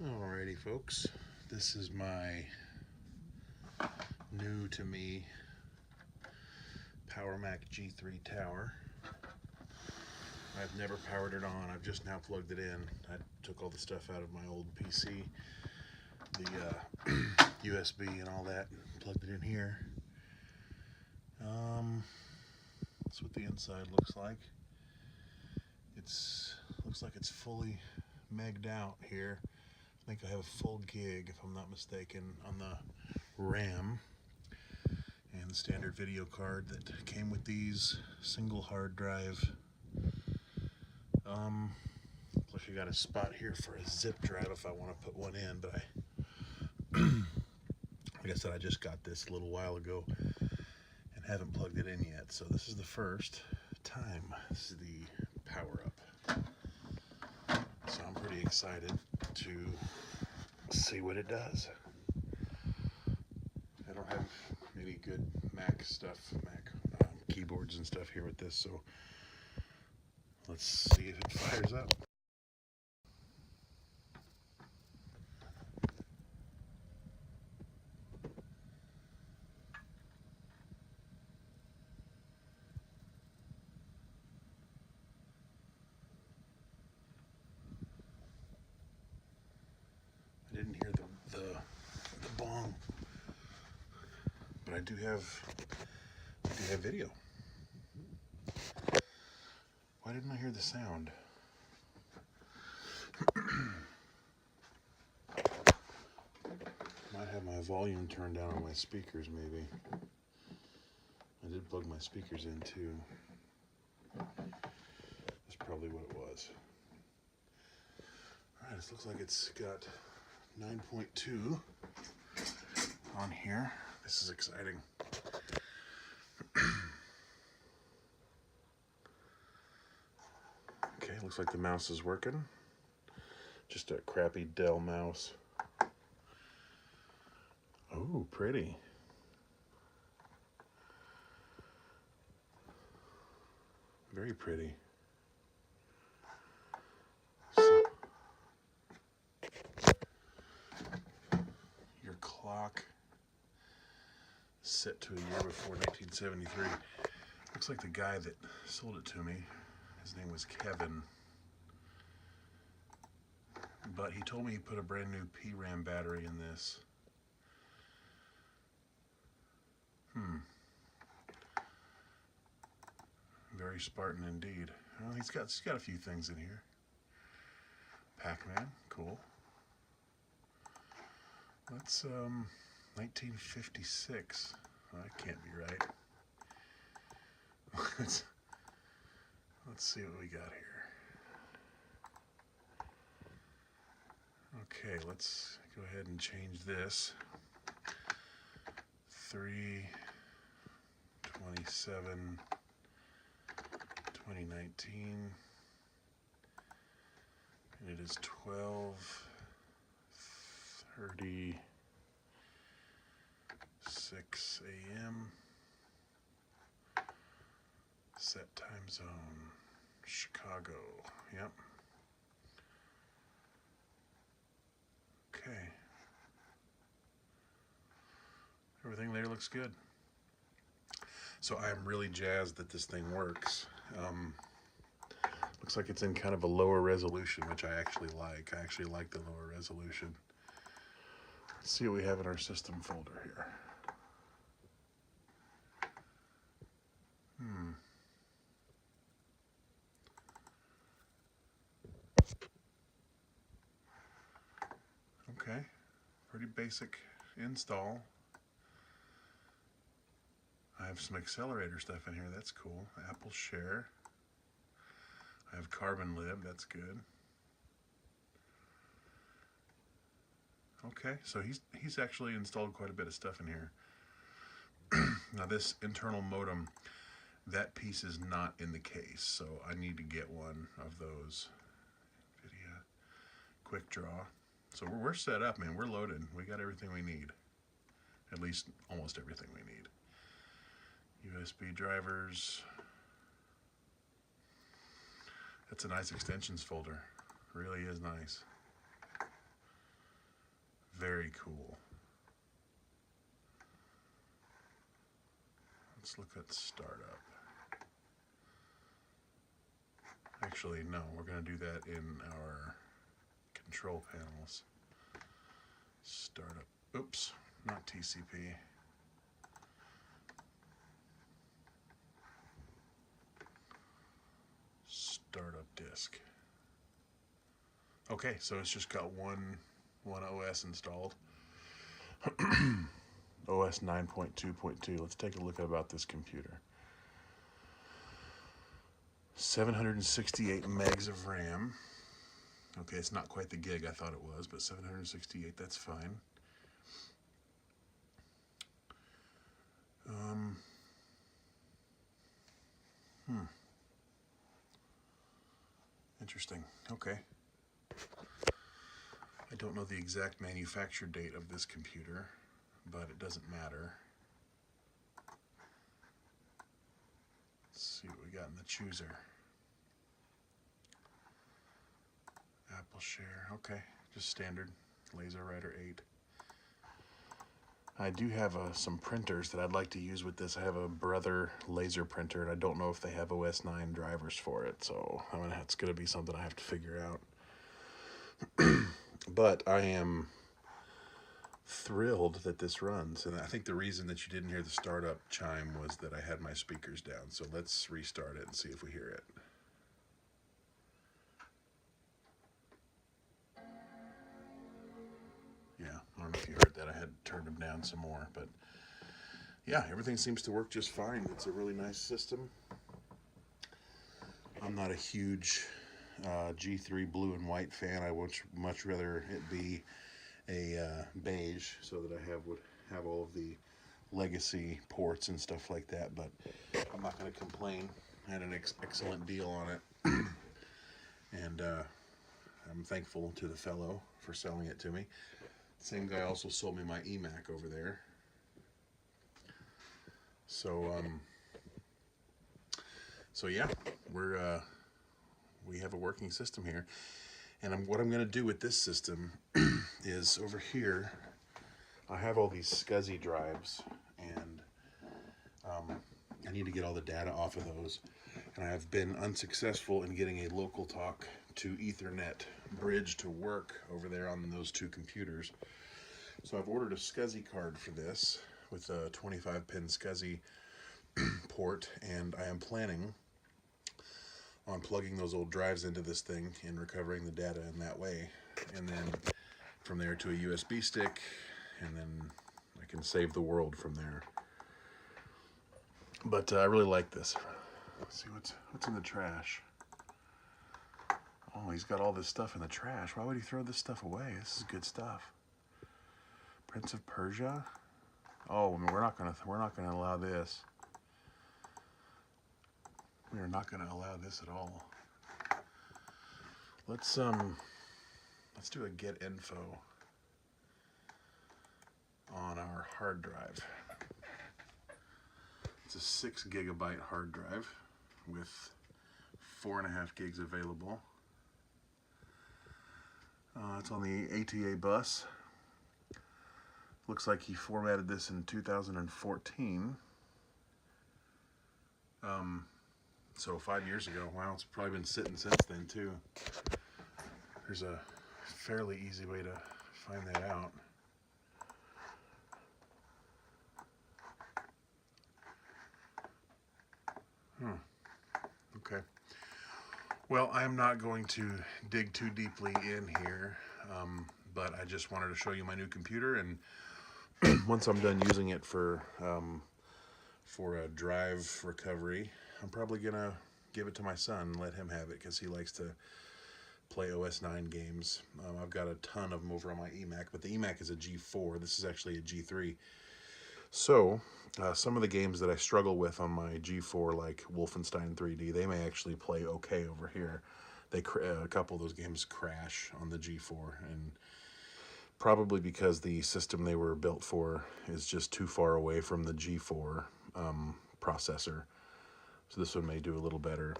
Alrighty folks, this is my new to me PowerMac G3 tower. I've never powered it on, I've just now plugged it in. I took all the stuff out of my old PC, the USB and all that, plugged it in here. That's what the inside looks like. Looks like it's fully megged out here. I think I have a full gig, if I'm not mistaken, on the RAM and the standard video card that came with these, single hard drive. Plus you got a spot here for a zip drive if I want to put one in, but like I said, I just got this a little while ago and haven't plugged it in yet, so this is the first time. This is the power up, so I'm pretty excited to see what it does. I don't have any good Mac stuff, keyboards and stuff here with this, so let's see if it fires up. I didn't hear the bong, but I do have video. Why didn't I hear the sound? Might have my volume turned down on my speakers, maybe. I did plug my speakers in too. That's probably what it was. Alright, this looks like it's got 9.2 on here. This is exciting. Okay, looks like the mouse is working. Just a crappy Dell mouse. Oh, pretty. Very pretty. So, your clock set to a year before 1973. Looks like the guy that sold it to me, his name was Kevin, but he told me he put a brand new PRAM battery in this. Very Spartan indeed. Well, he's got a few things in here. Pac-Man, cool. That's 1956. Well, that can't be right. Let's see what we got here. Okay, let's go ahead and change this. 3/27 2019, and it is 12:36 a.m. Set time zone, Chicago. Yep. Okay. Everything there looks good. So I'm really jazzed that this thing works. Looks like it's in kind of a lower resolution, which I actually like. I actually like the lower resolution. Let's see what we have in our system folder here. Okay, pretty basic install. I have some accelerator stuff in here, that's cool. Apple Share. I have Carbon Lib, that's good. Okay, so he's actually installed quite a bit of stuff in here. Now this internal modem, that piece is not in the case, so I need to get one of those. NVIDIA Quick Draw. So we're set up, man. We're loaded. We got everything we need. At least almost everything we need. USB drivers. That's a nice extensions folder. Really is nice. Very cool. Let's look at startup. Actually, no, we're going to do that in our control panels. Startup. Oops, not TCP. Startup disk. Okay, so it's just got one OS installed. OS 9.2.2. Let's take a look about this computer. 768 megs of RAM. Okay, it's not quite the gig I thought it was, but 768, that's fine. Interesting. Okay. I don't know the exact manufacture date of this computer, but it doesn't matter. Let's see what we got in the chooser. Apple Share. Okay, just standard LaserWriter 8. I do have some printers that I'd like to use with this. I have a Brother laser printer, and I don't know if they have OS 9 drivers for it, so it's going to be something I have to figure out. But I am thrilled that this runs, and I think the reason that you didn't hear the startup chime was that I had my speakers down. So let's restart it and see if we hear it. Yeah, I don't know if you heard that. I had turned them down some more, but yeah, everything seems to work just fine. It's a really nice system. I'm not a huge G3 blue and white fan. I would much rather it be a beige, so that I would have all of the legacy ports and stuff like that, but I'm not going to complain. I had an excellent deal on it, and I'm thankful to the fellow for selling it to me. Same guy also sold me my eMac over there. So yeah, we have a working system here, and what I'm going to do with this system is over here. I have all these SCSI drives, and I need to get all the data off of those. And I have been unsuccessful in getting a local talk to Ethernet bridge to work over there on those two computers. So I've ordered a SCSI card for this with a 25-pin SCSI port, and I am planning on plugging those old drives into this thing and recovering the data in that way. And then from there to a USB stick, and then I can save the world from there. But I really like this. Let's see what's in the trash. Oh, he's got all this stuff in the trash. Why would he throw this stuff away? This is good stuff. Prince of Persia. Oh, we're not gonna allow this. We are not gonna allow this at all. Let's do a get info on our hard drive. It's a 6 gigabyte hard drive with 4.5 gigs available. It's on the ATA bus. Looks like he formatted this in 2014. So 5 years ago. Wow, it's probably been sitting since then too. There's a fairly easy way to find that out. Okay. Well, I'm not going to dig too deeply in here, but I just wanted to show you my new computer, and once I'm done using it for a drive recovery, I'm probably gonna give it to my son and let him have it, because he likes to play OS 9 games. I've got a ton of them over on my eMac, but the eMac is a G4. This is actually a G3. So some of the games that I struggle with on my G4, like Wolfenstein 3D, they may actually play okay over here. A couple of those games crash on the G4, and probably because the system they were built for is just too far away from the G4 processor. So this one may do a little better.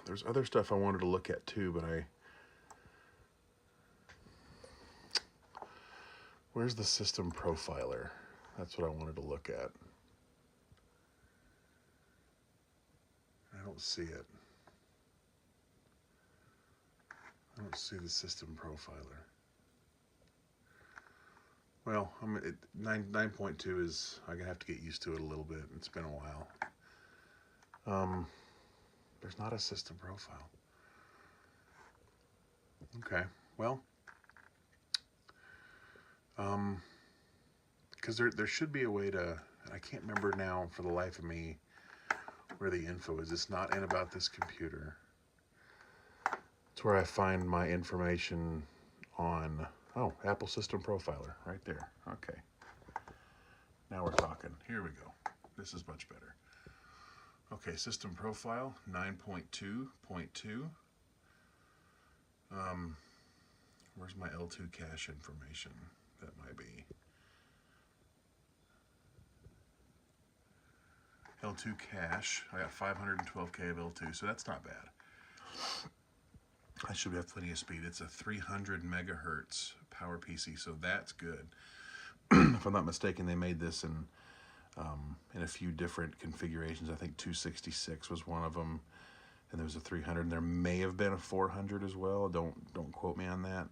There's other stuff I wanted to look at too, but Where's the system profiler? That's what I wanted to look at. I don't see it. I don't see the system profiler. Well, 9.2 is, I'm gonna have to get used to it a little bit. It's been a while. There's not a system profile. Okay, well, because there should be a way to, and I can't remember now for the life of me where the info is. It's not in about this computer. It's where I find my information on, oh, Apple System Profiler, right there. Okay. Now we're talking. Here we go. This is much better. Okay, System Profile, 9.2.2. Where's my L2 cache information? That might be. L2 cache, I got 512K of L2, so that's not bad. I should have plenty of speed. It's a 300 megahertz PowerPC, so that's good. If I'm not mistaken, they made this in a few different configurations. I think 266 was one of them, and there was a 300, and there may have been a 400 as well. Don't quote me on that.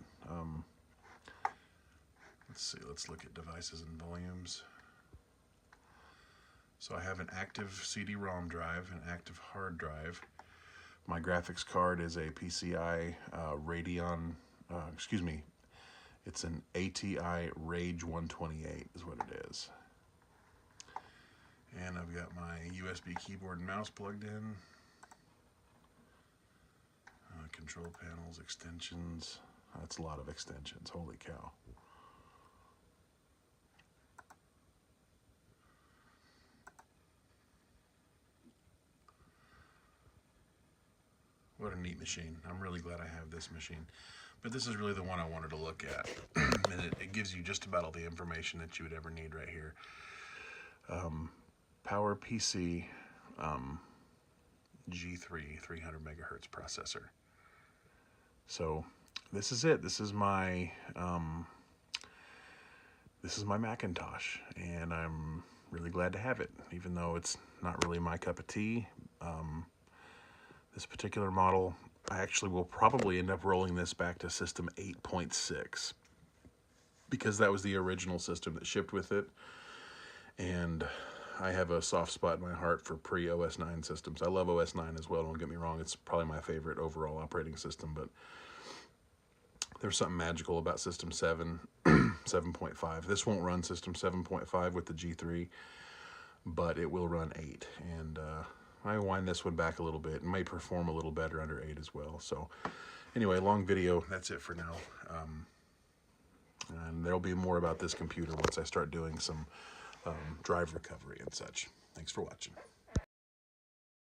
Let's see. Let's look at devices and volumes. So I have an active CD-ROM drive, an active hard drive. My graphics card is a PCI Radeon, it's an ATI Rage 128 is what it is. And I've got my USB keyboard and mouse plugged in. Control panels, extensions. That's a lot of extensions, holy cow. What a neat machine. I'm really glad I have this machine. But this is really the one I wanted to look at. And it gives you just about all the information that you would ever need right here. PowerPC G3 300 megahertz processor. So this is it. This is my Macintosh, and I'm really glad to have it, even though it's not really my cup of tea. This particular model, I actually will probably end up rolling this back to System 8.6 because that was the original system that shipped with it, and I have a soft spot in my heart for pre-OS 9 systems. I love OS 9 as well, don't get me wrong. It's probably my favorite overall operating system, but there's something magical about System 7, 7.5. This won't run System 7.5 with the G3, but it will run 8, and I wind this one back a little bit and may perform a little better under 8 as well. So anyway, long video. That's it for now. And there'll be more about this computer once I start doing some drive recovery and such. Thanks for watching.